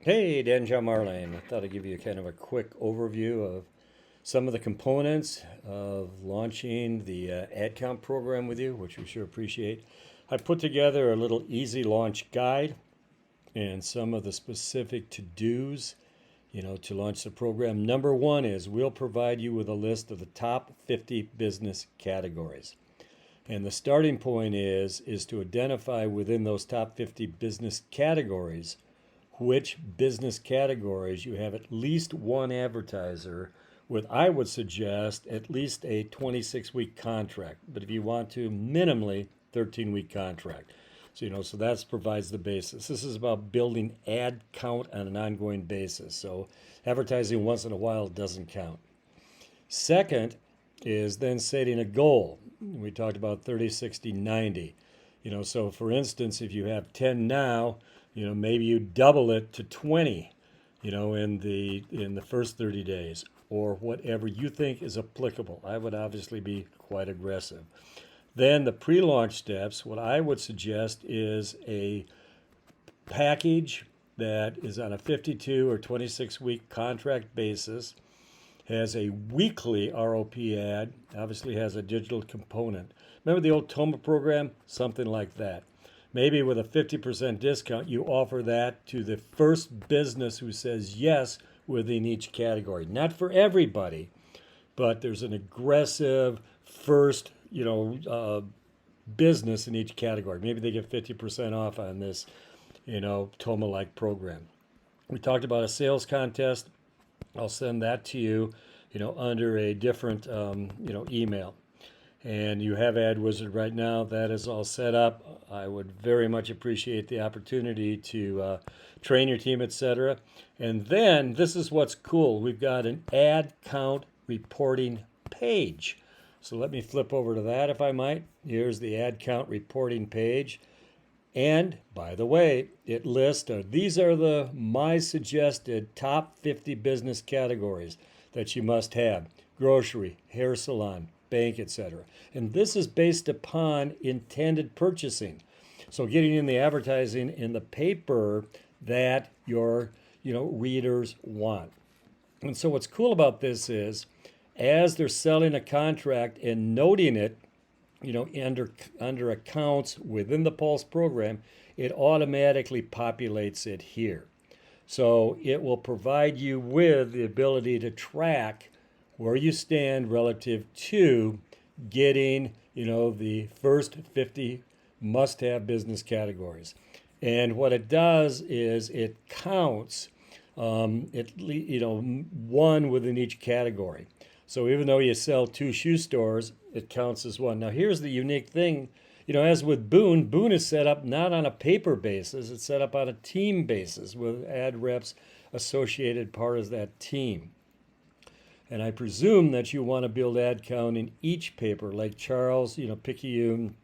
Hey, Dan John Marlane. I thought I'd give you kind of a quick overview of some of the components of launching the ad count program with you, which we sure appreciate. I put together a little easy launch guide and some of the specific to-dos, to launch the program. Number one is we'll provide you with a list of the top 50 business categories. And the starting point is to identify within those top 50 business categories which business categories you have at least one advertiser with, I would suggest, at least a 26-week contract. But if you want to, minimally 13-week contract. So that provides the basis. This is about building ad count on an ongoing basis. So advertising once in a while doesn't count. Second is then setting a goal. We talked about 30, 60, 90. So for instance, if you have 10 now, maybe you double it to 20, in the first 30 days or whatever you think is applicable. I would obviously be quite aggressive. Then the pre-launch steps, what I would suggest is a package that is on a 52 or 26 week contract basis, has a weekly ROP ad, obviously has a digital component. Remember the old Toma program? Something like that. Maybe with a 50% discount, you offer that to the first business who says yes within each category. Not for everybody, but there's an aggressive first, business in each category. Maybe they get 50% off on this, Toma-like program. We talked about a sales contest. I'll send that to you, under a different, email. And you have AdWizard right now. That is all set up. I would very much appreciate the opportunity to train your team, etc. And then this is what's cool. We've got an ad count reporting page. So let me flip over to that if I might. Here's the ad count reporting page. And by the way, it lists these are my suggested top 50 business categories that you must have: grocery, hair salon, bank, etc. And this is based upon intended purchasing. So getting in the advertising in the paper that your readers want. And so what's cool about this is as they're selling a contract and noting it, under accounts within the Pulse program, it automatically populates it here. So it will provide you with the ability to track where you stand relative to getting, the first 50 must-have business categories. And what it does is it counts, one within each category. So even though you sell two shoe stores, it counts as one. Now here's the unique thing, as with Boone, Boone is set up not on a paper basis, it's set up on a team basis with ad reps associated part of that team. And I presume that you want to build ad count in each paper, like Charles, Picayune,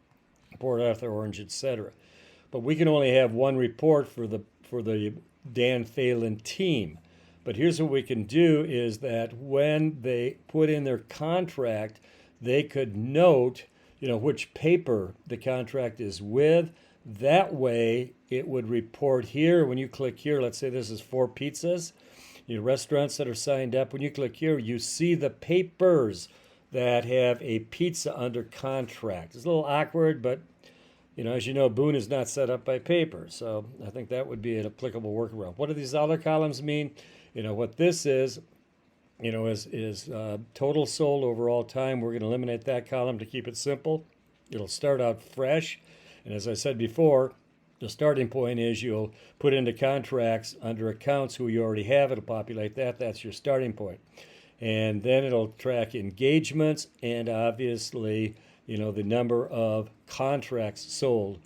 Port Arthur, Orange, etc. But we can only have one report for the Dan Phalen team. But here's what we can do is that when they put in their contract, they could note, which paper the contract is with. That way, it would report here. When you click here, let's say this is 4 pizzas. Restaurants that are signed up, when you click here, you see the papers that have a pizza under contract. It's a little awkward, but as you know, Boone is not set up by paper. So I think that would be an applicable workaround. What do these other columns mean? What this is total sold over all time. We're going to eliminate that column to keep it simple. It'll start out fresh. And as I said before, the starting point is you'll put into contracts under accounts who you already have. It'll populate that. That's your starting point. And then it'll track engagements and obviously, the number of contracts sold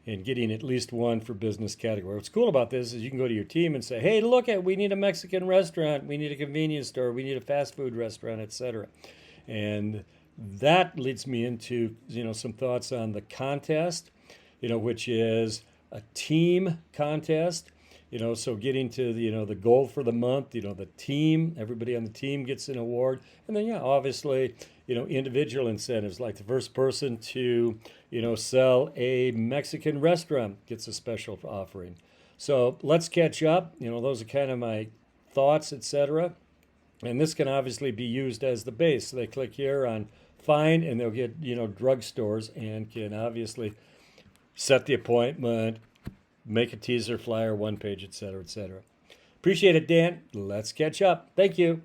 and getting at least one for business category. What's cool about this is you can go to your team and say, hey, we need a Mexican restaurant, we need a convenience store, we need a fast food restaurant, etc. And that leads me into, some thoughts on the contest, which is a team contest. So getting to the goal for the month, the team, everybody on the team gets an award. And then, obviously, individual incentives, like the first person to, sell a Mexican restaurant gets a special offering. So let's catch up. Those are kind of my thoughts, etc. And this can obviously be used as the base. So they click here on find, and they'll get drugstores, and can obviously set the appointment, make a teaser flyer, one page, etc., etc. Appreciate it, Dan. Let's catch up. Thank you.